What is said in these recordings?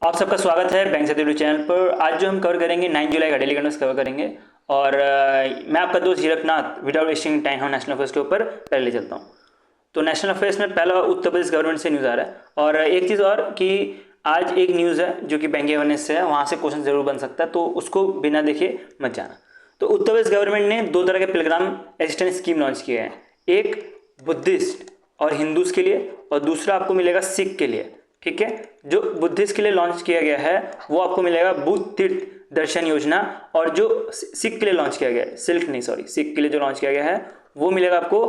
आप सबका स्वागत है बैंक से चैनल पर। आज जो हम कवर करेंगे 9 जुलाई का डेली करंट कवर करेंगे और मैं आपका दोस्त हीरकनाथ विदाउट वेस्टिंग टाइम हम नेशनल अफेयर्स के ऊपर पहले चलता हूँ। तो नेशनल अफेयर्स में पहला उत्तर प्रदेश गवर्नमेंट से न्यूज़ आ रहा है और एक चीज़ और कि आज एक न्यूज़ है जो कि बैंक अवेयरनेस से है, वहाँ से क्वेश्चन जरूर बन सकता है, तो उसको बिना देखे मत जाना। तो उत्तर प्रदेश गवर्नमेंट ने दो तरह के पिलग्राम असिस्टेंस स्कीम लॉन्च किए हैं, एक बुद्धिस्ट और हिंदूज के लिए और दूसरा आपको मिलेगा सिख के लिए। ठीक है, जो बुद्धिस्ट के लिए लॉन्च किया गया है वो आपको मिलेगा बुद्ध तीर्थ दर्शन योजना, और जो सिख के लिए लॉन्च किया गया है सिख के लिए जो लॉन्च किया गया है वो मिलेगा आपको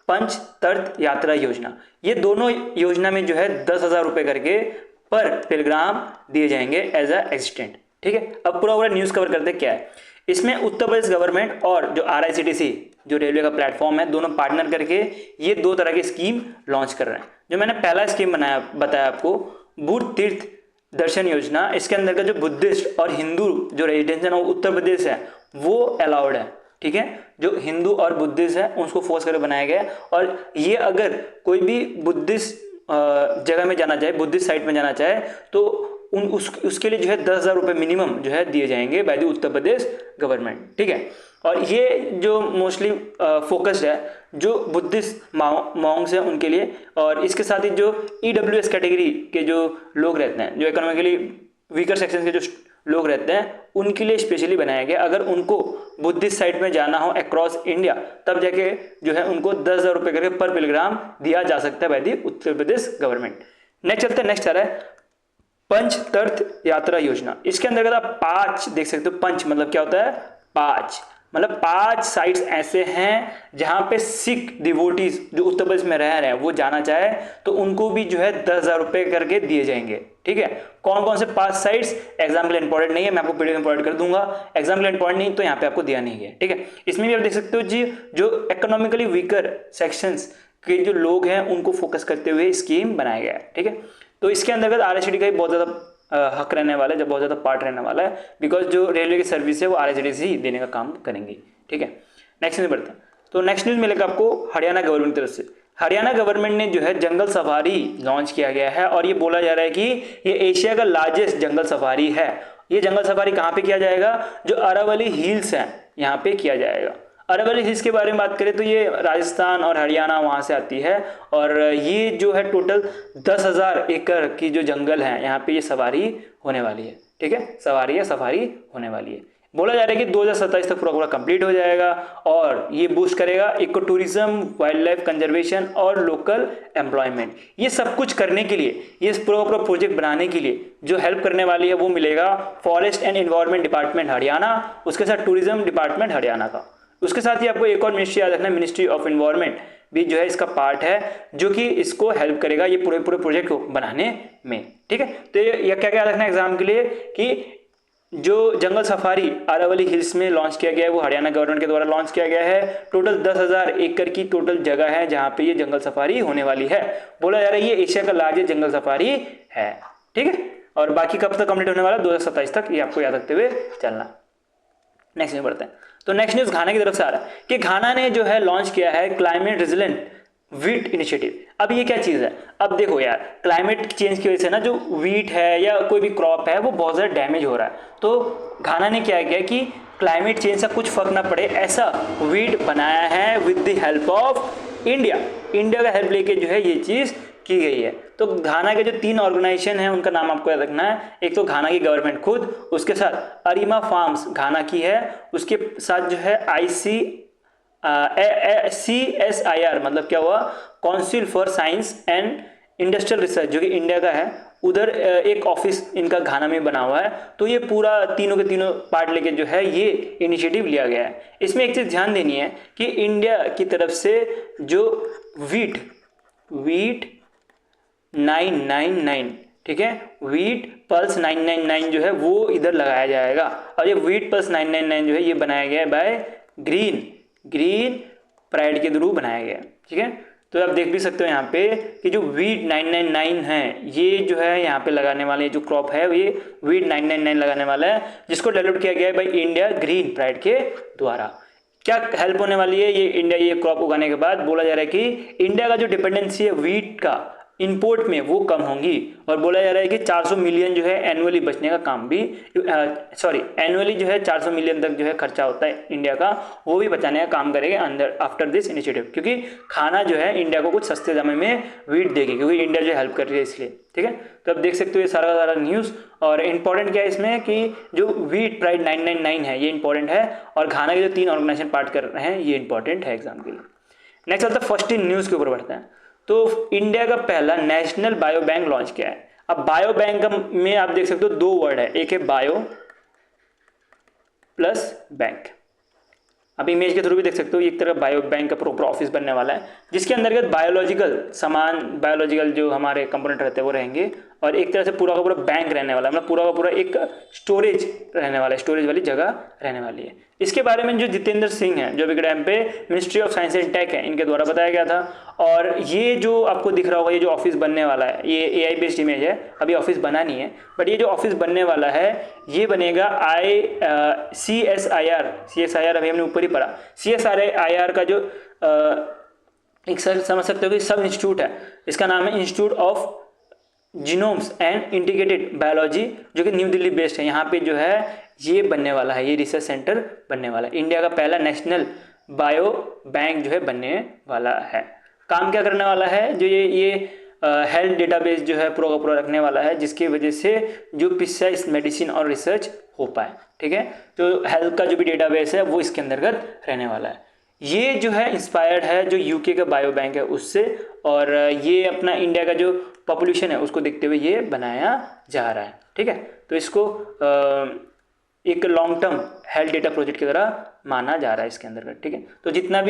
पंच तीर्थ यात्रा योजना। ये दोनों योजना में जो है 10,000 रुपये करके पर पिलग्राम दिए जाएंगे एज अ असिस्टेंट। ठीक है, अब पूरा न्यूज़ कवर करते क्या है इसमें। उत्तर प्रदेश गवर्नमेंट और जो RICTC जो रेलवे का प्लेटफॉर्म है, दोनों पार्टनर करके ये दो तरह की स्कीम लॉन्च कर रहे हैं। जो मैंने पहला स्कीम बताया आपको बुद्ध तीर्थ दर्शन योजना, इसके अंदर का जो बुद्धिस्ट और हिंदू जो रेजिडेंशियल उत्तर प्रदेश है वो अलाउड है। ठीक है, जो हिंदू और बुद्धिस्ट है उसको फोर्स करके बनाया गया है, और ये अगर कोई भी बुद्धिस्ट जगह में जाना चाहे, बुद्धिस्ट साइट में जाना चाहे, तो उसके लिए जो है 10,000 रुपये मिनिमम जो है दिए जाएंगे by the Uttar Pradesh government. ठीक है, और ये जो मोस्टली फोकस्ड है जो बुद्धिस्ट मॉन्क्स हैं उनके लिए, और इसके साथ ही जो EWS कैटेगरी के जो लोग रहते हैं, जो इकोनॉमिकली वीकर सेक्शन के जो लोग रहते हैं, उनके लिए स्पेशली बनाया गया। अगर उनको बुद्धिस्ट साइट में जाना हो अक्रॉस इंडिया, तब जाके जो है उनको 10,000 रुपये करके पर पिलग्राम दिया जा सकता है by the Uttar Pradesh government. Next चलते हैं, नेक्स्ट आ रहा है पंच तीर्थ यात्रा योजना। इसके अंतर्गत आप 5 देख सकते हो। पंच मतलब क्या होता है? 5 मतलब 5 साइट्स ऐसे हैं जहां पे सिख डिवोटीज जो उत्तर प्रदेश में रह रहे हैं वो जाना चाहे तो उनको भी जो है 10,000 रुपये करके दिए जाएंगे। ठीक है, कौन कौन से 5 साइट्स एग्जाम के लिए इंपॉर्टेंट नहीं है, मैं आपको पीडीएफ में प्रोवाइड कर दूंगा। एग्जाम के लिए इंपॉर्टेंट नहीं तो यहाँ पे आपको दिया नहीं है। ठीक है, इसमें भी आप देख सकते हो जी, जो इकोनॉमिकली वीकर सेक्शंस के जो लोग हैं उनको फोकस करते हुए स्कीम बनाया गया है। ठीक है, तो इसके अंतर्गत RICTC का बहुत ज़्यादा हक रहने वाला है, जब बहुत ज़्यादा पार्ट रहने वाला है, बिकॉज जो रेलवे की सर्विस है वो RICTC देने का काम करेंगी। ठीक है, नेक्स्ट न्यूज़ बढ़ते हैं। तो नेक्स्ट न्यूज़ मिलेगा आपको हरियाणा गवर्नमेंट की तरफ से। हरियाणा गवर्नमेंट ने जो है जंगल सफारी लॉन्च किया गया है, और ये बोला जा रहा है कि ये एशिया का लार्जेस्ट जंगल सफारी है। ये जंगल सफारी कहाँ पे किया जाएगा? जो अरावली हिल्स हैं यहाँ पे किया जाएगा। अरावली हिल्स के बारे में बात करें तो ये राजस्थान और हरियाणा वहाँ से आती है, और ये जो है टोटल 10,000 एकड़ की जो जंगल है यहाँ पे ये सवारी होने वाली है। ठीक है, सफारी होने वाली है। बोला जा रहा है कि 2027 तक पूरा कंप्लीट हो जाएगा, और ये बूस्ट करेगा eco tourism, wild life conservation और लोकल एम्प्लॉयमेंट। ये सब कुछ करने के लिए, ये पूरा प्रोजेक्ट बनाने के लिए जो हेल्प करने वाली है वो मिलेगा forest and environment department Haryana, उसके साथ टूरिज्म डिपार्टमेंट हरियाणा का। उसके साथ ही आपको एक और मिनिस्ट्री याद रखना, मिनिस्ट्री ऑफ एनवायरमेंट भी जो है इसका पार्ट है, जो कि इसको हेल्प करेगा ये पूरे प्रोजेक्ट को बनाने में। ठीक है, तो ये क्या क्या रखना एग्जाम के लिए कि जो जंगल सफारी अरावली हिल्स में लॉन्च किया गया है वो हरियाणा गवर्नमेंट के द्वारा लॉन्च किया गया है। टोटल 10,000 एकड़ की टोटल जगह है जहां पे ये जंगल सफारी होने वाली है। बोला जा रहा है ये एशिया का लार्जेस्ट जंगल सफारी है। ठीक है, और बाकी कब तक कंप्लीट होने वाला? 2027 तक, ये आपको याद रखते हुए चलना। नेक्स्ट न्यूज बढ़ते हैं। तो नेक्स्ट न्यूज घाना की तरफ से आ रहा है कि घाना ने जो है लॉन्च किया है क्लाइमेट रेजिलेंट वीट इनिशिएटिव। अब ये क्या चीज़ है? अब देखो यार, क्लाइमेट चेंज की वजह से ना जो वीट है या कोई भी क्रॉप है वो बहुत ज़्यादा डैमेज हो रहा है। तो घाना ने क्या किया कि क्लाइमेट चेंज से कुछ फर्क ना पड़े ऐसा वीट बनाया है with the help of India का हेल्प लेके जो है ये चीज़ की गई है। तो घाना के जो 3 ऑर्गेनाइजेशन हैं उनका नाम आपको याद रखना है। एक तो घाना की गवर्नमेंट खुद, उसके साथ अरिमा फार्म्स घाना की है, उसके साथ जो है CSIR मतलब क्या हुआ, council for science and industrial research जो कि इंडिया का है, उधर एक ऑफिस इनका घाना में बना हुआ है। तो ये पूरा तीनों के तीनों पार्ट लेके जो है ये इनिशिएटिव लिया गया है। इसमें एक चीज़ ध्यान देनी है कि इंडिया की तरफ से जो वीट 999, ठीक है, वीट पल्स 999 जो है वो इधर लगाया जाएगा, और ये वीट पल्स 999 जो है ये बनाया गया है बाय ग्रीन प्राइड के थ्रू बनाया गया। ठीक है, तो आप देख भी सकते हो यहाँ पे कि जो वीट 999 है ये जो है यहाँ पे लगाने वाले जो क्रॉप है ये वीट 999 लगाने वाला है, जिसको डेवलप किया गया है बाय इंडिया ग्रीन प्राइड के द्वारा। क्या हेल्प होने वाली है ये इंडिया ये क्रॉप उगाने के बाद? बोला जा रहा है कि इंडिया का जो डिपेंडेंसी है वीट का इंपोर्ट में वो कम होंगी। और बोला जा रहा है कि 400 मिलियन जो है एनुअली बचने का काम भी एनुअली जो है 400 मिलियन तक जो है खर्चा होता है इंडिया का, वो भी बचाने का काम करेंगे अंदर आफ्टर दिस इनिशिएटिव, क्योंकि खाना जो है इंडिया को कुछ सस्ते दामों में वीट देगी, क्योंकि इंडिया जो हेल्प कर रही है इसलिए। ठीक है, तो अब देख सकते हो ये सारा सारा न्यूज़। और इंपॉर्टेंट क्या है इसमें कि जो वीट प्राइड 999 है ये इंपॉर्टेंट है, और खाना के जो 3 ऑर्गेनाइजेशन पार्ट कर रहे हैं ये इंपॉर्टेंट है एग्जाम के लिए। नेक्स्ट चलता है फर्स्ट इन न्यूज़ के ऊपर बढ़ते हैं। तो इंडिया का पहला नेशनल बायो बैंक लॉन्च किया है। अब बायो बैंक में आप देख सकते हो 2 वर्ड है, एक है बायो प्लस बैंक। आप इमेज के थ्रू भी देख सकते हो, एक तरह बायो बैंक का प्रॉपर ऑफिस बनने वाला है, जिसके अंतर्गत बायोलॉजिकल सामान, बायोलॉजिकल जो हमारे कंपोनेंट रहते हैं वो रहेंगे, और एक तरह से पूरा का पूरा बैंक रहने वाला है, मतलब पूरा का पूरा एक स्टोरेज रहने वाला है, स्टोरेज वाली जगह रहने वाली है। इसके बारे में जो जितेंद्र सिंह हैं, जो अभी के टाइम पे ministry of science and tech है, इनके द्वारा बताया गया था। और ये जो आपको दिख रहा होगा, ये जो ऑफिस बनने वाला है, ये AI बेस्ड इमेज है, अभी ऑफिस बना नहीं है, बट ये जो ऑफिस बनने वाला है ये बनेगा CSIR अभी हमने ऊपर ही पढ़ा, CSIR का जो एक सर समझ सकते हो कि सब इंस्टीट्यूट है, इसका नाम है institute of genomes and integrated biology, जो कि न्यू दिल्ली बेस्ड है। यहाँ पे जो है ये बनने वाला है, ये रिसर्च सेंटर बनने वाला है। इंडिया का पहला नेशनल बायो बैंक जो है बनने वाला है। काम क्या करने वाला है, जो ये हेल्थ डेटाबेस जो है पूरा का पूरा रखने वाला है, जिसकी वजह से जो प्रिसाइज मेडिसिन और रिसर्च हो पाए। ठीक है, तो हेल्थ का जो भी डेटाबेस है वो इसके अंतर्गत रहने वाला है। ये जो है इंस्पायर्ड है जो यूके का बायो बैंक है उससे, और ये अपना इंडिया का जो पॉपुलेशन है उसको देखते हुए ये बनाया जा रहा है। ठीक है, तो इसको एक long term health data project की तरह माना जा रहा है इसके अंतर्गत। ठीक है, तो जितना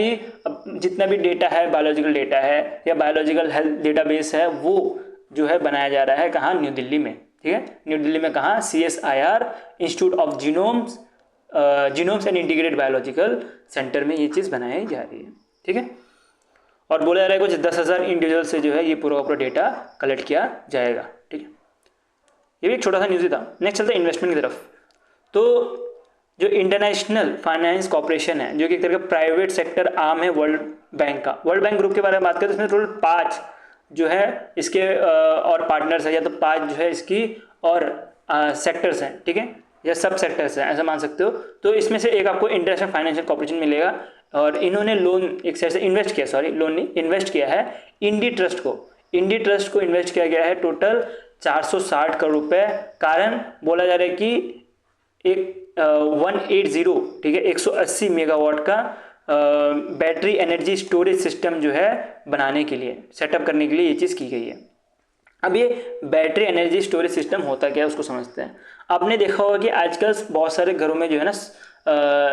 भी डेटा है, बायोलॉजिकल डेटा है या बायोलॉजिकल हेल्थ डेटाबेस है, वो जो है बनाया जा रहा है कहाँ, न्यू दिल्ली में। ठीक है, न्यू दिल्ली में कहाँ, CSIR institute of genomes and integrated biological centre में ये चीज़ बनाई जा रही है। ठीक है, और बोला जा रहा है कुछ 10,000 इंडिविजुअल से जो है ये पूरा पूरा डेटा कलेक्ट किया जाएगा। ठीक है, ये भी एक छोटा सा न्यूज़ ही था। नेक्स्ट चलता है इन्वेस्टमेंट की तरफ। तो जो इंटरनेशनल फाइनेंस कॉर्पोरेशन है, जो कि एक तरह का प्राइवेट सेक्टर आर्म है वर्ल्ड बैंक का, वर्ल्ड बैंक ग्रुप के बारे में बात करें तो इसमें टोटल 5 जो है इसके और पार्टनर्स है, या तो 5 जो है इसकी और सेक्टर्स हैं। ठीक है, या सब सेक्टर्स हैं, ऐसा मान सकते हो। तो इसमें से एक आपको इंटरनेशनल फाइनेंशियल कॉर्पोरेशन मिलेगा, और इन्होंने लोन एक साइड से इन्वेस्ट किया, सॉरी लोन नहीं, इन्वेस्ट किया है इंडी ट्रस्ट को इन्वेस्ट किया गया है टोटल 460 करोड़ रुपए। कारण बोला जा रहा है कि एक 180, ठीक है, 180 मेगावाट का बैटरी एनर्जी स्टोरेज सिस्टम जो है बनाने के लिए, सेटअप करने के लिए ये चीज़ की गई है। अब ये बैटरी एनर्जी स्टोरेज सिस्टम होता क्या है उसको समझते हैं। आपने देखा होगा कि आजकल बहुत सारे घरों में जो है ना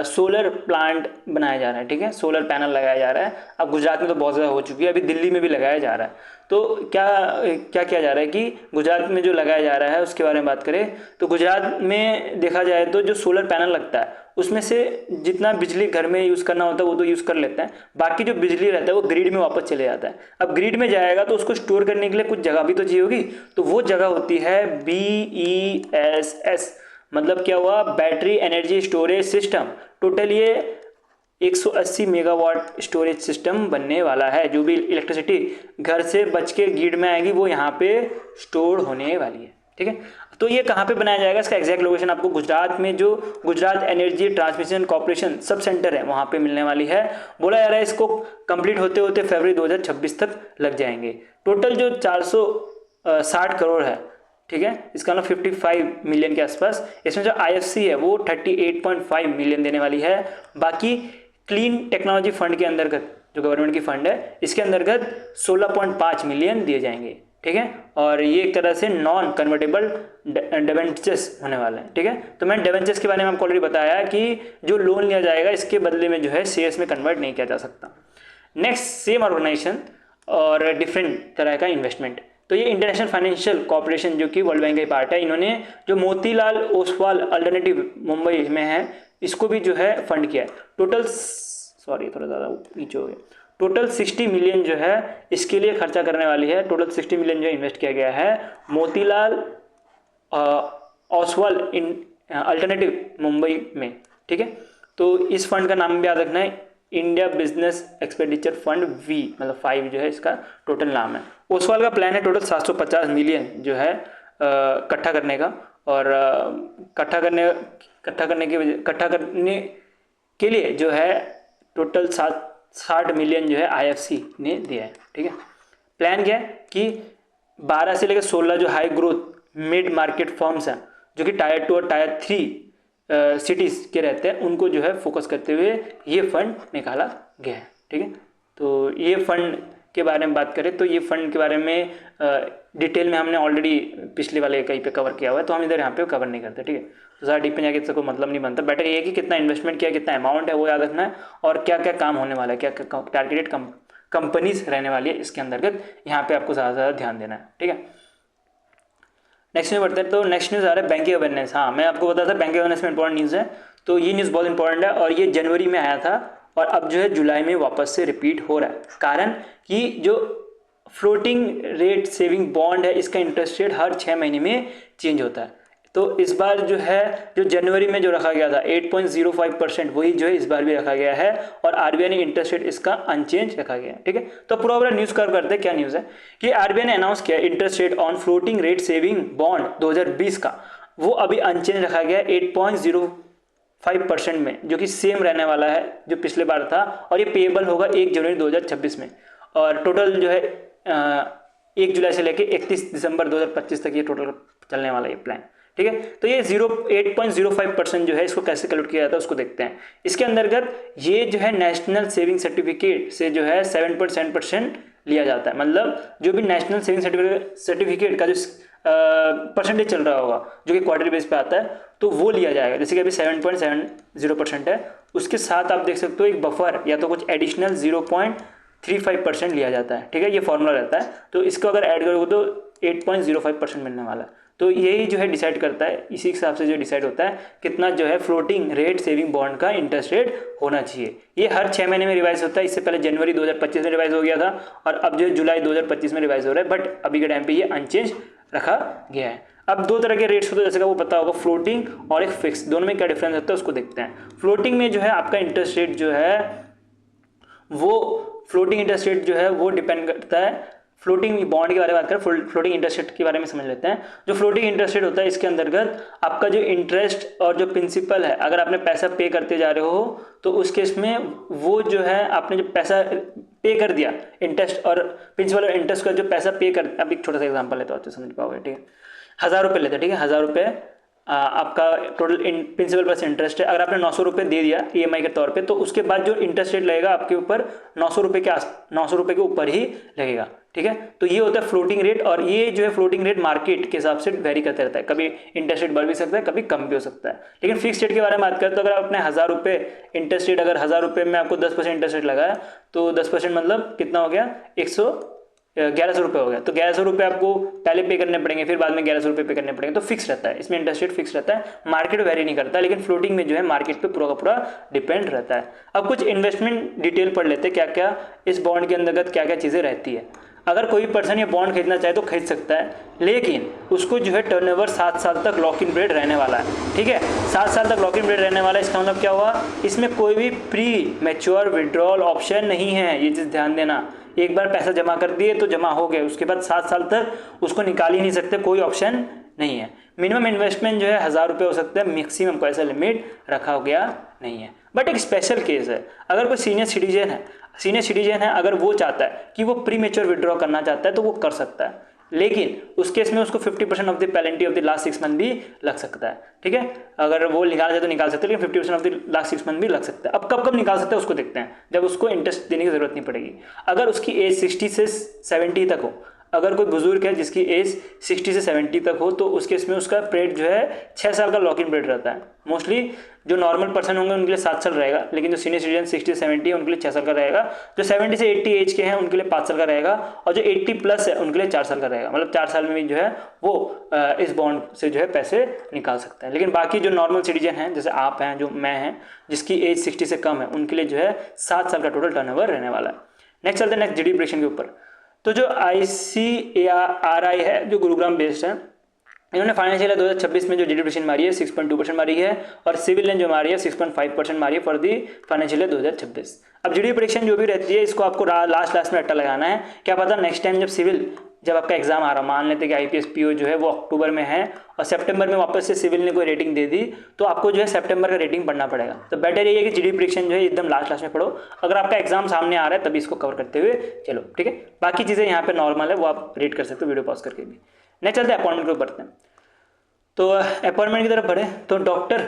सोलर प्लांट बनाया जा रहा है। ठीक है, सोलर पैनल लगाया जा रहा है। अब गुजरात में तो बहुत ज़्यादा हो चुकी है, अभी दिल्ली में भी लगाया जा रहा है। तो क्या किया जा रहा है कि गुजरात में जो लगाया जा रहा है उसके बारे में बात करें तो गुजरात में देखा जाए तो जो सोलर पैनल लगता है उसमें से जितना बिजली घर में यूज़ करना होता है वो तो यूज़ कर लेते हैं, बाकी जो बिजली रहता है वो ग्रिड में वापस चले जाता है। अब ग्रिड में जाएगा तो उसको स्टोर करने के लिए कुछ जगह भी तो चाहिए होगी, तो वो जगह होती है BESS, मतलब क्या हुआ, battery energy storage system. Total ये 180 मेगावाट स्टोरेज सिस्टम बनने वाला है। जो भी इलेक्ट्रिसिटी घर से बच के ग्रिड में आएगी वो यहाँ पे स्टोर होने वाली है। ठीक है, तो ये कहाँ पे बनाया जाएगा, इसका एग्जैक्ट लोकेशन आपको गुजरात में जो Gujarat energy transmission corporation sub centre है वहाँ पे मिलने वाली है। बोला जा रहा है इसको कंप्लीट होते होते फरवरी 2026 तक लग जाएंगे। टोटल जो 460 करोड़ है, ठीक है, इसका मतलब 55 मिलियन के आसपास। इसमें जो IFC है वो 38.5 मिलियन देने वाली है। बाकी क्लीन टेक्नोलॉजी फंड के अंतर्गत जो गवर्नमेंट की फंड है इसके अंतर्गत 16.5 मिलियन दिए जाएंगे। ठीक है, और ये एक तरह से नॉन कन्वर्टेबल डिबेंचर्स होने वाले हैं। ठीक है, तो मैंने डिबेंचर्स के बारे में आपको ऑलरेडी बताया कि जो लोन लिया जाएगा इसके बदले में जो है शेयर्स में कन्वर्ट नहीं किया जा सकता। नेक्स्ट, सेम ऑर्गेनाइजेशन और डिफरेंट तरह का इन्वेस्टमेंट। तो ये इंटरनेशनल फाइनेंशियल कॉर्पोरेशन जो कि वर्ल्ड बैंक का पार्ट है, इन्होंने जो मोतीलाल ओसवाल अल्टरनेटिव मुंबई में है इसको भी जो है फंड किया है। टोटल थोड़ा ज़्यादा नीचे हो गया, टोटल 60 मिलियन जो है इसके लिए खर्चा करने वाली है। टोटल 60 मिलियन जो इन्वेस्ट किया गया है मोतीलाल ओसवाल इन अल्टरनेटिव मुंबई में। ठीक है, तो इस फंड का नाम भी याद रखना है, India business expenditure fund V, मतलब 5 जो है इसका टोटल नाम है। ओसवाल का प्लान है टोटल 750 मिलियन जो है इकट्ठा करने का, और इकट्ठा करने के लिए जो है टोटल 60 मिलियन जो है IFC ने दिया है। ठीक है, प्लान क्या है कि 12 से लेकर 16 जो high growth mid market firms हैं जो कि टायर 2 और टायर 3 सिटीज़ के रहते हैं, उनको जो है फोकस करते हुए ये फंड निकाला गया है। ठीक है, तो ये फंड के बारे में बात करें तो ये फंड के बारे में डिटेल में हमने ऑलरेडी पिछले वाले कहीं पे कवर किया हुआ है, तो हम इधर यहाँ पे कवर नहीं करते। ठीक है, तो ज़्यादा डीप में जाके इससे कोई मतलब नहीं बनता। बेटर ये है कि कितना इन्वेस्टमेंट किया, कितना अमाउंट है वो याद रखना है, और क्या क्या काम होने वाला है, क्या क्या टारगेटेड कंपनीज रहने वाली है इसके अंतर्गत, यहाँ पे आपको ज़्यादा से ज़्यादा ध्यान देना है। ठीक है, नेक्स्ट न्यूज़ बढ़ते हैं। तो नेक्स्ट न्यूज़ आ रहा है बैंकिंग अवेयरनेस। हाँ, मैं आपको बताया था बैंकिंग अवेयरनेस में इंपॉर्टेंट न्यूज़ है, तो ये न्यूज़ बहुत इंपॉर्टेंट है, और ये जनवरी में आया था और अब जो है जुलाई में वापस से रिपीट हो रहा है। कारण कि जो फ्लोटिंग रेट सेविंग बॉन्ड है इसका इंटरेस्ट रेट हर 6 महीने में चेंज होता है। तो इस बार जो है जो जनवरी में जो रखा गया था 8.05% वही जो है इस बार भी रखा गया है, और RBI ने इंटरेस्ट रेट इसका अनचेंज रखा गया है। ठीक है, तो पूरा न्यूज़ कवर करते हैं। क्या न्यूज़ है कि RBI ने अनाउंस किया interest rate on floating rate saving bond 2020 का, वो अभी अनचेंज रखा गया है 8.05% में, जो कि सेम रहने वाला है जो पिछले बार था, और ये पेएबल होगा 1 जनवरी 2026 में, और टोटल जो है 1 जुलाई से लेकर 31 दिसंबर 2025 तक ये टोटल चलने वाला ये प्लान। ठीक है, तो ये 8.05% जो है इसको कैसे कैलकुलेट किया जाता है उसको देखते हैं। इसके अंतर्गत ये जो है नेशनल सेविंग सर्टिफिकेट से जो है 7.7% लिया जाता है, मतलब जो भी नेशनल सेविंग सर्टिफिकेट का जो परसेंटेज चल रहा होगा जो कि क्वार्टरली बेस पे आता है, तो वो लिया जाएगा। जैसे कि अभी 7.70% है, उसके साथ आप देख सकते हो एक बफर या तो कुछ एडिशनल 0.35% लिया जाता है। ठीक है, ये फॉर्मूला रहता है, तो इसको अगर ऐड करोगे तो 8.05% मिलने वाला है। तो यही जो है डिसाइड करता है, इसी हिसाब से जो डिसाइड होता है कितना जो है फ्लोटिंग रेट सेविंग बॉन्ड का इंटरेस्ट रेट होना चाहिए। ये हर 6 महीने में रिवाइज होता है। इससे पहले जनवरी 2025 में रिवाइज हो गया था, और अब जो है जुलाई 2025 में रिवाइज हो रहा है, बट अभी के टाइम पे ये अनचेंज रखा गया है। अब 2 तरह के रेट्स होते हैं, जैसे कि वो पता होगा, फ्लोटिंग और एक फिक्स, दोनों में क्या डिफरेंस होता है उसको देखते हैं। फ्लोटिंग में जो है आपका इंटरेस्ट रेट जो है वो फ्लोटिंग इंटरेस्ट रेट जो है वो डिपेंड करता है, फ्लोटिंग बॉन्ड के बारे में बात करें, फ्लोटिंग इंटरेस्ट रेट के बारे में समझ लेते हैं। जो फ्लोटिंग इंटरेस्ट रेट होता है इसके अंतर्गत आपका जो इंटरेस्ट और जो प्रिंसिपल है, अगर आपने पैसा पे करते जा रहे हो तो उस केस में वो जो है आपने जो पैसा पे कर दिया, इंटरेस्ट और प्रिंसिपल और इंटरेस्ट का जो पैसा पे कर, अब एक छोटा सा एग्जांपल लेते हो तो समझ पाओगे। ठीक है, 1000 रुपये लेते हैं। ठीक है, 1000 रुपये आपका टोटल प्रिंसिपल प्लस इंटरेस्ट है। अगर आपने 900 रुपये दे दिया EMI के तौर पे, तो उसके बाद जो इंटरेस्ट रेट लगेगा आपके ऊपर 900 रुपये के ऊपर ही लगेगा। ठीक है, तो ये होता है फ्लोटिंग रेट, और ये जो है फ्लोटिंग रेट मार्केट के हिसाब से वेरी करता रहता है, कभी इंटरेस्ट रेट बढ़ भी सकता है, कभी कम भी हो सकता है। लेकिन फिक्स रेट के बारे में बात करें तो अगर आपने 1000 रुपये इंटरेस्ट रेट, अगर 1000 रुपये में आपको 10% इंटरेस्ट रेट लगाया, तो 10% मतलब कितना हो गया, 1100 रुपये हो गया। तो 1100 रुपये आपको पहले पे करने पड़ेंगे, फिर बाद में 1100 रुपये पे करने पड़ेंगे, तो फिक्स रहता है, इसमें इंटरेस्ट रेट फिक्स रहता है, मार्केट वेरी नहीं करता। लेकिन फ्लोटिंग में जो है मार्केट पे पूरा का पूरा डिपेंड रहता है। अब कुछ इन्वेस्टमेंट डिटेल पढ़ लेते हैं, क्या क्या इस बॉन्ड के अंतर्गत क्या क्या चीज़ें रहती है। अगर कोई पर्सन ये बॉन्ड खरीदना चाहे तो खरीद सकता है, लेकिन उसको जो है टर्नओवर 7 साल तक लॉक इन पीरियड रहने वाला है। ठीक है, 7 साल तक लॉक इन पीरियड रहने वाला है। इसका मतलब क्या हुआ, इसमें कोई भी प्री मैच्योर विड्रॉल ऑप्शन नहीं है, ये चीज़ ध्यान देना। एक बार पैसा जमा कर दिए तो जमा हो गए, उसके बाद 7 साल तक उसको निकाल ही नहीं सकते, कोई ऑप्शन नहीं है। मिनिमम इन्वेस्टमेंट जो है 1000 रुपये हो सकता है, मैक्सिमम को ऐसा लिमिट रखा गया नहीं है। बट एक स्पेशल केस है, अगर कोई सीनियर सिटीजन है, अगर वो चाहता है कि वो प्री मेच्योर विड्रॉ करना चाहता है तो वो कर सकता है, लेकिन उस केस में उसको 50% of the penalty of the last 6 month भी लग सकता है। ठीक है, अगर वो निकाल जाए तो निकाल सकते हैं, लेकिन 50% ऑफ द लास्ट 6 मंथ भी लग सकता है। अब कब निकाल सकते हैं उसको देखते हैं, जब उसको इंटरेस्ट देने की जरूरत नहीं पड़ेगी। अगर उसकी एज 60 से 70 तक हो, अगर कोई बुजुर्ग है जिसकी एज 60 से 70 तक हो, तो उस केस में उसका पीरियड जो है 6 साल का लॉक इन पीरियड रहता है। मोस्टली जो नॉर्मल पर्सन होंगे उनके लिए 7 साल रहेगा, लेकिन जो सीनियर सिटीजन 60 से 70 है उनके लिए 6 साल का रहेगा। जो 70 से 80 एज के हैं उनके लिए 5 साल का रहेगा, और जो 80 प्लस है उनके लिए 4 साल का रहेगा। मतलब 4 साल में भी जो है वो इस बॉन्ड से जो है पैसे निकाल सकते हैं। लेकिन बाकी जो नॉर्मल सिटीजन हैं, जैसे आप हैं, जो मैं हैं, जिसकी एज 60 से कम है, उनके लिए जो है 7 साल का टोटल टर्नओवर रहने वाला है। नेक्स्ट चलते हैं नेक्स्ट GDP प्रेडिक्शन के ऊपर। तो जो ICARI है जो गुरुग्राम बेस्ड है, इन्होंने फाइनेंशियल ईयर 2026 में जो जीडीपी मारी है 6.2% मारी है, और सिविल ने जो मारी है 6.5% मारी है फॉर दी फाइनेंशियल ईयर 2026। अब जीडीपी प्रेडिक्शन जो भी रहती है इसको आपको लास्ट में अट्टा लगाना है। क्या पता नेक्स्ट टाइम जब आपका एग्जाम आ रहा, मान लेते कि आईपीएस पीओ जो है वो अक्टूबर में है और सितंबर में वापस से सिविल ने कोई रेटिंग दे दी, तो आपको जो है सितंबर का रेटिंग पढ़ना पड़ेगा। तो बेटर ये है कि जीडीपी प्रेडिक्शन जो है एकदम लास्ट में पढ़ो। अगर आपका एग्जाम सामने आ रहा है तभी इसको कवर करते हुए चलो, ठीक है। बाकी चीज़ें यहाँ पे नॉर्मल है, वो आप रीड कर सकते हो वीडियो पॉज करके भी। नेक्स्ट चलते हैं अपॉइंटमेंट को बढ़ते हैं। तो अपॉइंटमेंट की तरफ बढ़े तो डॉक्टर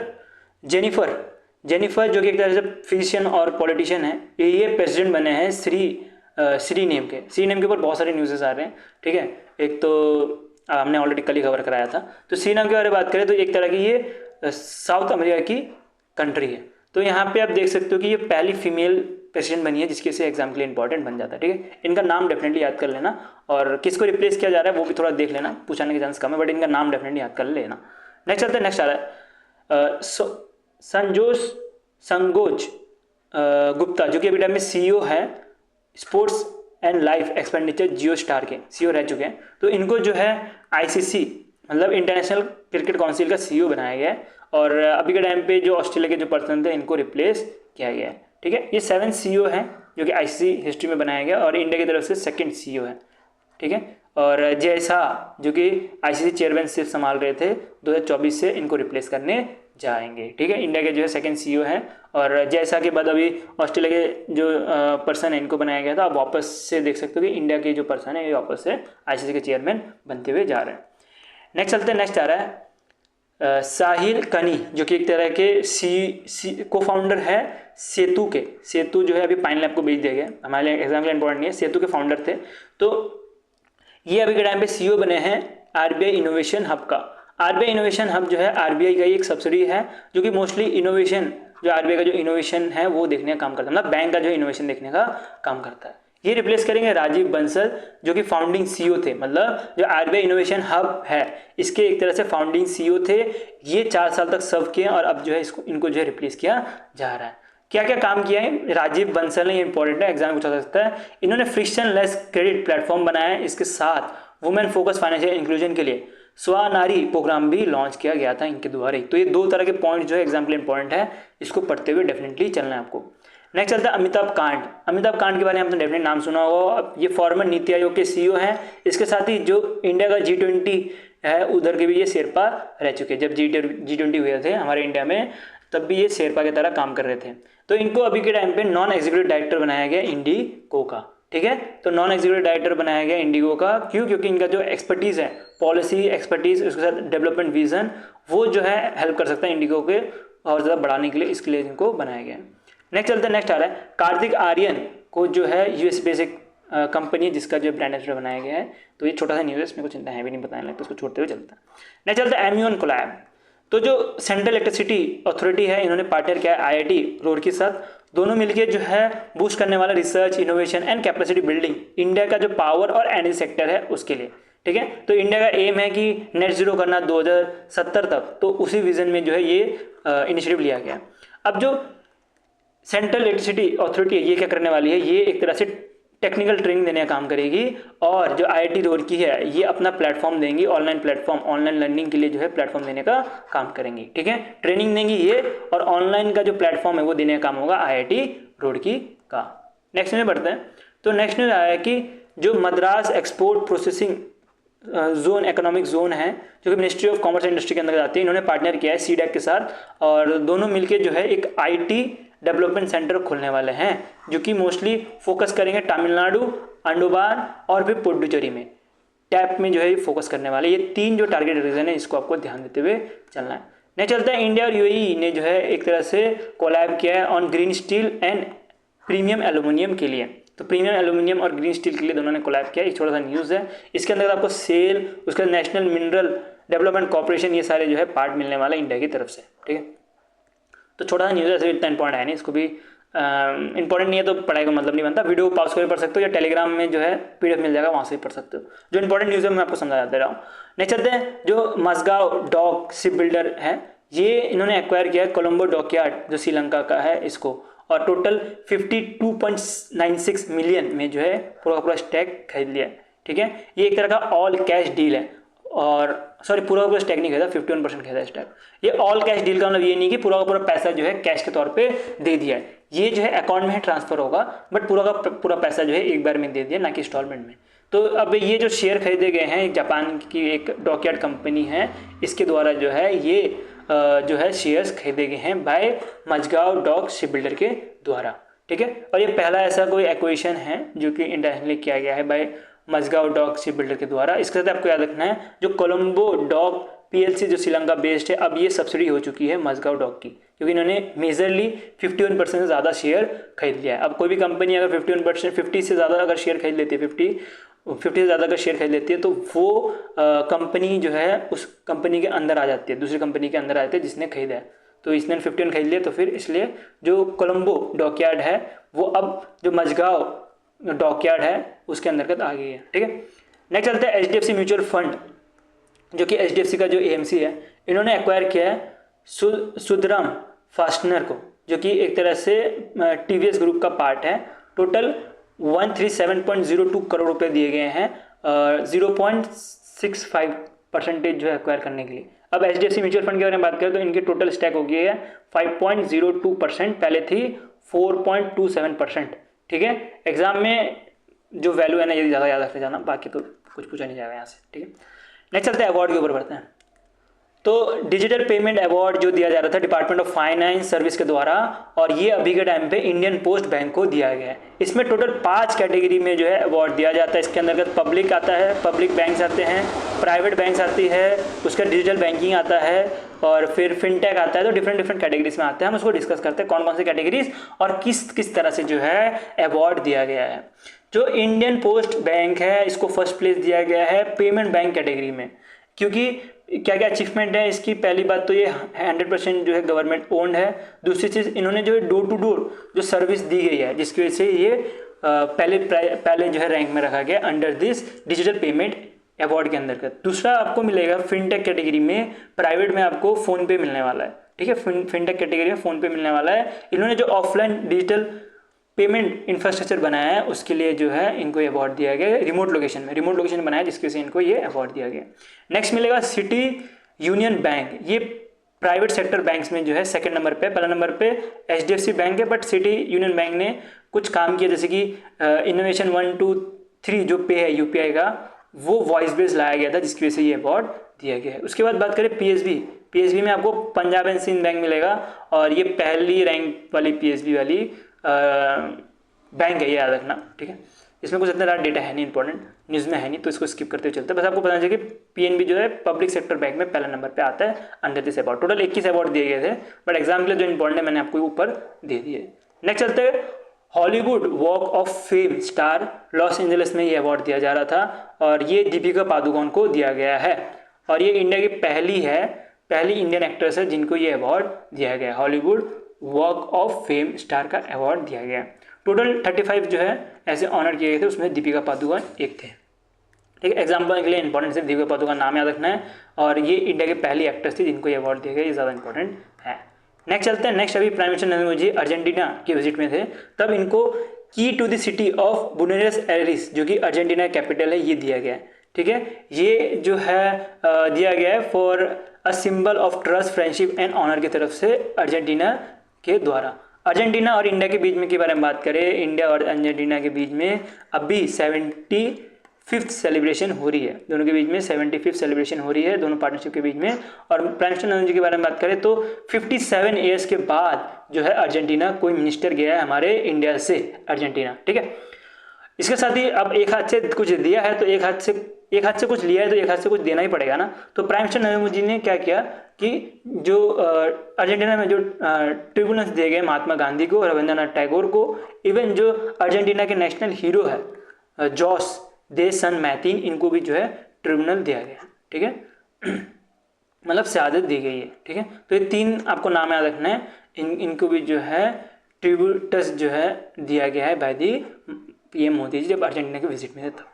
जेनिफर जो कि एक तरह से फिजिशियन और पॉलिटिशियन है, ये प्रेसिडेंट बने हैं श्री नेम के ऊपर बहुत सारे न्यूज़ेस आ रहे हैं, ठीक है। एक तो हमने ऑलरेडी कल ही खबर कराया था। तो श्री नेम के बारे में बात करें तो एक तरह की ये साउथ अमेरिका की कंट्री है। तो यहाँ पे आप देख सकते हो कि ये पहली फीमेल प्रेसिडेंट बनी है जिसके से एग्जाम के लिए इंपॉर्टेंट बन जाता है, ठीक है। इनका नाम डेफिनेटली याद कर लेना, और किसको रिप्लेस किया जा रहा है वो भी थोड़ा देख लेना, पूछने के चांस कम है, बट इनका नाम डेफिनेटली याद कर लेना। नेक्स्ट चलते हैं, नेक्स्ट आ रहा है संगोज गुप्ता, जो कि अभी टाइम में सीईओ है sports and life expenditure Jio star के सीईओ रह चुके हैं। तो इनको जो है आईसीसी मतलब इंटरनेशनल क्रिकेट काउंसिल का सीईओ बनाया गया है, और अभी के टाइम पे जो ऑस्ट्रेलिया के जो पर्सन थे इनको रिप्लेस किया गया है, ठीक है। ये 7 सीईओ हैं जो कि आईसीसी हिस्ट्री में बनाया गया, और इंडिया की तरफ से 2nd सीईओ है, ठीक है। और जय शाह जो कि आईसीसी चेयरमैनशिप संभाल रहे थे 2024 से, इनको रिप्लेस करने जाएंगे, ठीक है। इंडिया के जो है 2nd सीईओ हैं, और जय शाह के बाद अभी ऑस्ट्रेलिया के जो पर्सन है इनको बनाया गया था। आप वापस से देख सकते हो कि इंडिया के जो पर्सन है ये वापस से आईसीसी के चेयरमैन बनते हुए जा रहे हैं। नेक्स्ट चलते हैं, नेक्स्ट आ रहा है साहिल कनी, जो कि एक तरह के को फाउंडर है सेतु जो है अभी पाइन लैब को बेच दिया गया, हमारे एग्जाम के लिए इंपॉर्टेंट नहीं है। सेतु के फाउंडर थे, तो ये अभी के टाइम पे सीईओ बने हैं आरबीआई इनोवेशन हब का। आरबीआई इनोवेशन हब जो है आरबीआई का ही एक सब्सिडी है, जो कि मोस्टली इनोवेशन जो आरबीआई का जो इनोवेशन है वो देखने का काम करता है, मतलब बैंक का जो इनोवेशन देखने का काम करता है। ये रिप्लेस करेंगे राजीव बंसल, जो कि फाउंडिंग सीईओ थे, मतलब जो आरबीआई इनोवेशन हब है इसके एक तरह से फाउंडिंग सीईओ थे। ये 4 साल तक सर्व किए, और अब जो है इनको जो है रिप्लेस किया जा रहा है। क्या क्या काम किया है राजीव बंसल ने, ये इंपॉर्टेंट है, एग्जाम पूछा जा सकता है। इन्होंने फ्रिक्शनलेस क्रेडिट प्लेटफॉर्म बनाया है, इसके साथ वुमेन फोकस फाइनेंशियल इंक्लूजन के लिए स्वनारी प्रोग्राम भी लॉन्च किया गया था इनके द्वारा ही। तो ये 2 तरह के पॉइंट जो है एग्जाम के लिए इंपॉर्टेंट है, इसको पढ़ते हुए डेफिनेटली चलना है आपको। नेक्स्ट चलता है अमिताभ कांत के बारे में आपने डेफिनेटली नाम सुना होगा। ये फॉर्मर नीति आयोग के सीईओ हैं। इसके साथ ही जो इंडिया का G20 है उधर के भी ये शेरपा रह चुके हैं। जब G20 हुए थे हमारे इंडिया में तब भी ये शेरपा की तरह काम कर रहे थे। तो इनको अभी के टाइम पे नॉन एग्जीक्यूटिव डायरेक्टर बनाया गया इंडिगो का, ठीक है। तो नॉन एग्जीक्यूटिव डायरेक्टर बनाया गया इंडिगो का, क्यों? क्योंकि इनका जो एक्सपर्टीज़ है, पॉलिसी एक्सपर्टीज़, उसके साथ डेवलपमेंट विजन, वो जो है हेल्प कर सकता है इंडिगो के और ज़्यादा बढ़ाने के लिए, इसके लिए इनको बनाया गया। नेक्स्ट चलते हैं, नेक्स्ट आ रहा है कार्तिक आर्यन को, जो है यूएस बेसिक कंपनी है जिसका जो ब्रांड एम्बेसडर बनाया गया है। तो ये छोटा सा न्यूज़ है, इसमें कुछ चिंता है भी नहीं बताने लगता, उसको छोड़ते हुए चलता है। नेक्स्ट चलता है एम्यून कोलैब। तो जो सेंट्रल इलेक्ट्रिसिटी अथॉरिटी है इन्होंने पार्टनर किया है आईआईटी रुड़की के साथ, दोनों मिलकर जो है बूस्ट करने वाला research innovation and capacity building India का जो पावर और एनर्जी सेक्टर है उसके लिए, ठीक है। तो इंडिया का एम है कि नेट जीरो करना 2070 तक, तो उसी विजन में जो है ये इनिशिएटिव लिया गया। अब जो सेंट्रल इलेक्ट्रिसिटी अथॉरिटी है ये क्या करने वाली है, ये एक तरह से टेक्निकल ट्रेनिंग देने का काम करेगी, और जो आईआईटी रुड़की है ये अपना प्लेटफॉर्म देंगी, ऑनलाइन प्लेटफॉर्म, ऑनलाइन लर्निंग के लिए जो है प्लेटफॉर्म देने का काम करेंगी, ठीक है। ट्रेनिंग देंगी ये, और ऑनलाइन का जो प्लेटफॉर्म है वो देने का काम होगा आईआईटी रुड़की का। नेक्स्ट में बढ़ते हैं। तो नेक्स्ट न्यूज आया है कि जो Madras export processing zone economic zone है जो कि ministry of commerce and industry के अंदर आती है, इन्होंने पार्टनर किया है सीडैक के साथ, और दोनों मिलकर जो है एक आईटी डेवलपमेंट सेंटर खोलने वाले हैं, जो कि मोस्टली फोकस करेंगे तमिलनाडु, अंडमान और फिर पुडुचेरी में, टैप में जो है फोकस करने वाले। ये 3 जो टारगेट रीजन है इसको आपको ध्यान देते हुए चलना है। नहीं चलता है, इंडिया और यूएई ने जो है एक तरह से कोलैब किया है on green steel and premium aluminium के लिए। तो प्रीमियम एल्यूमिनियम और ग्रीन स्टील के लिए दोनों ने कोलैब किया। एक छोटा सा न्यूज़ है, इसके अंदर आपको सेल, उसके बाद नेशनल मिनरल डेवलपमेंट कॉर्पोरेशन, ये सारे जो है पार्ट मिलने वाला इंडिया की तरफ से, ठीक है। तो छोटा सा न्यूज़ है, ऐसे इतना इंपॉर्टेंट है नहीं, इसको भी इंपॉर्टेंट नहीं है तो पढ़ाई का मतलब नहीं बनता। वीडियो पॉज करके पढ़ सकते हो, या टेलीग्राम में जो है पीडीएफ मिल जाएगा, वहाँ से भी पढ़ सकते हो। जो इंपॉर्टेंट न्यूज़ है मैं आपको समझा दे रहा हूँ। नेक्स्ट चलते हैं, जो मजगांव डॉक शिप बिल्डर है, ये इन्होंने एक्वायर किया है कोलंबो डॉकयार्ड जो श्रीलंका का है इसको, और टोटल 52.96 मिलियन में जो है पूरा स्टैक खरीद लिया है, ठीक है। ये एक तरह का ऑल कैश डील है, और सॉरी पूरा का पूरा स्टैक नहीं खरीदा, 51% खरीदा स्टैक। ये ऑल कैश डील का मतलब ये नहीं कि पूरा का पूरा पैसा जो है कैश के तौर पे दे दिया है, ये जो है अकाउंट में ट्रांसफर होगा, बट पूरा का पूरा पैसा जो है एक बार में दे दिया, ना कि इंस्टॉलमेंट में। तो अब ये जो शेयर खरीदे गए हैं, जापान की एक डॉकयार्ड कंपनी है, इसके द्वारा जो है ये जो है शेयर्स खरीदे गए हैं by Mazagon dock ship builder के द्वारा, ठीक है। और ये पहला ऐसा कोई एक्विजिशन है जो कि इंटरनेशनली किया गया है by Mazagon dock ship builder के द्वारा। इसके साथ आपको याद रखना है जो कोलंबो डॉक पीएलसी जो श्रीलंका बेस्ड है, अब ये सब्सिडी हो चुकी है मजगांव डॉक की, क्योंकि इन्होंने मेजरली 51% से ज़्यादा शेयर खरीद लिया है। अब कोई भी कंपनी अगर 51% 50 से ज़्यादा अगर शेयर खरीद लेती है, 50 से ज़्यादा अगर शेयर खरीद लेती है, तो वो कंपनी जो है उस कंपनी के अंदर आ जाती है, दूसरी कंपनी के अंदर आ जाती है जिसने खरीदा है। तो इसने 51 खरीद लिया, तो फिर इसलिए जो कोलंबो डॉकयार्ड है वो अब जो मजगांव डॉकयार्ड है उसके अंतर्गत आ गई है, ठीक है। नेक्स्ट चलते हैं एचडीएफसी म्यूचुअल फंड, जो कि एचडीएफसी का जो एएमसी है, इन्होंने एक्वायर किया है सुदराम फास्टनर को, जो कि एक तरह से टीवीएस ग्रुप का पार्ट है। टोटल 137.02 करोड़ रुपए दिए गए हैं 0.65% जो है एक्वायर करने के लिए। अब एचडीएफसी म्यूचुअल फंड के बारे में बात करें तो इनकी टोटल स्टैक हो गई है 5.02%, पहले थी 4.27%, ठीक है। एग्जाम में जो वैल्यू है ना ये ज़्यादा याद रखते जाना, बाकी तो कुछ पूछा नहीं जाएगा यहाँ से, ठीक है। नेक्स्ट चलते हैं अवार्ड के ऊपर बढ़ते हैं। तो डिजिटल पेमेंट अवार्ड जो दिया जा रहा था डिपार्टमेंट ऑफ फाइनेंस सर्विस के द्वारा, और ये अभी के टाइम पे इंडियन पोस्ट बैंक को दिया गया है। इसमें टोटल 5 कैटेगरी में जो है अवार्ड दिया जाता है। इसके अंतर्गत पब्लिक आता है, पब्लिक बैंक्स आते हैं, प्राइवेट बैंक्स आती है, उसका डिजिटल बैंकिंग आता है, और फिर फिनटेक आता है। तो डिफरेंट कैटेगरीज में आते हैं। हम उसको डिस्कस करते हैं कौन कौन सी कैटेगरीज और किस किस तरह से जो है अवार्ड दिया गया है। जो इंडियन पोस्ट बैंक है इसको फर्स्ट प्लेस दिया गया है पेमेंट बैंक कैटेगरी में, क्योंकि क्या क्या अचीवमेंट है इसकी। पहली बात तो ये 100% जो है गवर्नमेंट ओन्ड है। दूसरी चीज़ इन्होंने जो है डोर टू डोर जो सर्विस दी गई है, जिसकी वजह से ये पहले जो है रैंक में रखा गया under this digital payment award के अंतर्गत। दूसरा आपको मिलेगा फिनटेक कैटेगरी में, प्राइवेट में आपको फ़ोन पे मिलने वाला है, ठीक है। फिनटेक कैटेगरी में फ़ोन पे मिलने वाला है। इन्होंने जो ऑफलाइन डिजिटल पेमेंट इंफ्रास्ट्रक्चर बनाया है उसके लिए जो है इनको अवार्ड दिया गया है। रिमोट लोकेशन बनाया जिसकी वजह से इनको ये अवार्ड दिया गया। नेक्स्ट मिलेगा सिटी यूनियन बैंक, ये प्राइवेट सेक्टर बैंक्स में जो है सेकंड नंबर पे। पहला नंबर पे एचडीएफसी बैंक है, बट सिटी यूनियन बैंक ने कुछ काम किया, जैसे कि इनोवेशन 1 2 3 जो पे है यूपीआई का, वो वॉइस बेस लाया गया था जिसकी वजह से ये अवार्ड दिया गया है। उसके बाद बात करें पीएसबी में आपको पंजाब एंड सिंध बैंक मिलेगा, और ये पहली रैंक वाली पीएसबी वाली बैंक है, ये याद रखना, ठीक है। इसमें कुछ इतना ज़्यादा डेटा है नहीं, इंपॉर्टेंट न्यूज़ में है नहीं, तो इसको स्किप करते हुए चलते हैं। बस आपको पता चाहिए कि पीएनबी जो है पब्लिक सेक्टर बैंक में पहला नंबर पे आता है under this award. Total 21 award दिए गए थे, बट एग्जाम के लिए जो इंपॉर्टेंट है मैंने आपको ऊपर दे दिए। नेक्स्ट चलते हैं Hollywood walk of fame star, Los Angeles में ये अवार्ड दिया जा रहा था, और ये दीपिका पादुकोण को दिया गया है, और ये इंडिया की पहली इंडियन एक्ट्रेस है जिनको ये अवार्ड दिया गया है। Hollywood walk of fame star का अवार्ड दिया गया। टोटल 35 जो है ऐसे ऑनर किए गए थे, उसमें दीपिका पादुकोण एक थे, ठीक है। एग्जाम्पल के लिए इंपॉर्टेंट सिर्फ दीपिका पादुकोण नाम याद रखना है, और ये इंडिया की पहली एक्ट्रेस थी जिनको ये अवार्ड दिया गया, ये ज़्यादा इंपॉर्टेंट है। नेक्स्ट चलते हैं। नेक्स्ट अभी prime minister Narendra Modi ji Argentina की विजिट में थे, तब इनको key to the city of Buenos Aires जो कि अर्जेंटीना कैपिटल है ये दिया गया है, ठीक है। ये जो है दिया गया है for a symbol of trust friendship and honour की तरफ से अर्जेंटीना के द्वारा। अर्जेंटीना और इंडिया के बीच में के बारे में बात करें, इंडिया और अर्जेंटीना के बीच में अभी 75th सेलिब्रेशन हो रही है, दोनों के बीच में 75th सेलिब्रेशन हो रही है दोनों पार्टनरशिप के बीच में। और प्राइम मिनिस्टर नरेंद्र जी के बारे में बात करें तो 57 ईयर्स के बाद जो है अर्जेंटीना कोई मिनिस्टर गया है हमारे इंडिया से अर्जेंटीना, ठीक है। इसके साथ ही अब एक हाथ से कुछ दिया है तो एक हाथ से कुछ लिया है तो एक हाथ से कुछ देना ही पड़ेगा ना। तो प्राइम मिनिस्टर नरेंद्र मोदी जी ने क्या किया कि जो अर्जेंटीना में जो ट्रिब्यूनल्स दिए गए महात्मा गांधी को, रविंद्रनाथ टैगोर को, इवन जो अर्जेंटीना के नेशनल हीरो है जॉस दे सन मैथिन, इनको भी जो है ट्रिब्यूनल दिया गया, ठीक है। मतलब शहादत दी गई है, ठीक है। तो ये 3 आपको नाम याद रखना है, इनको भी जो है ट्रिब्यूटस जो है दिया गया है by the PM Modi ji जब अर्जेंटीना की विजिट में थे तब।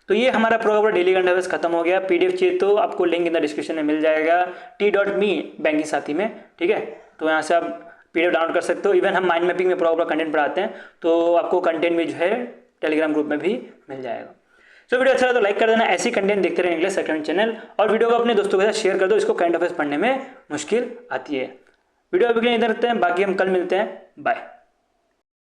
तो ये हमारा प्रोग्राम डेली करंट अफेयर्स खत्म हो गया। पीडीएफ चाहिए तो आपको लिंक इन द डिस्क्रिप्शन में मिल जाएगा t.me बैंकिंग साथी में, ठीक है। तो यहाँ से आप पीडीएफ डाउनलोड कर सकते हो। इवन हम माइंड मैपिंग में प्रोग्राम कंटेंट पढ़ाते हैं, तो आपको कंटेंट भी जो है टेलीग्राम ग्रुप में भी मिल जाएगा। सो वीडियो अच्छा लगा तो लाइक कर देना, ऐसी कंटेंट देखते रहे इंग्लिश अकेडमी चैनल, और वीडियो को अपने दोस्तों के साथ शेयर कर दो, इसको करंट अफेयर्स पढ़ने में मुश्किल आती है। वीडियो अभी के लिए इधर रखते हैं, बाकी हम कल मिलते हैं, बाय।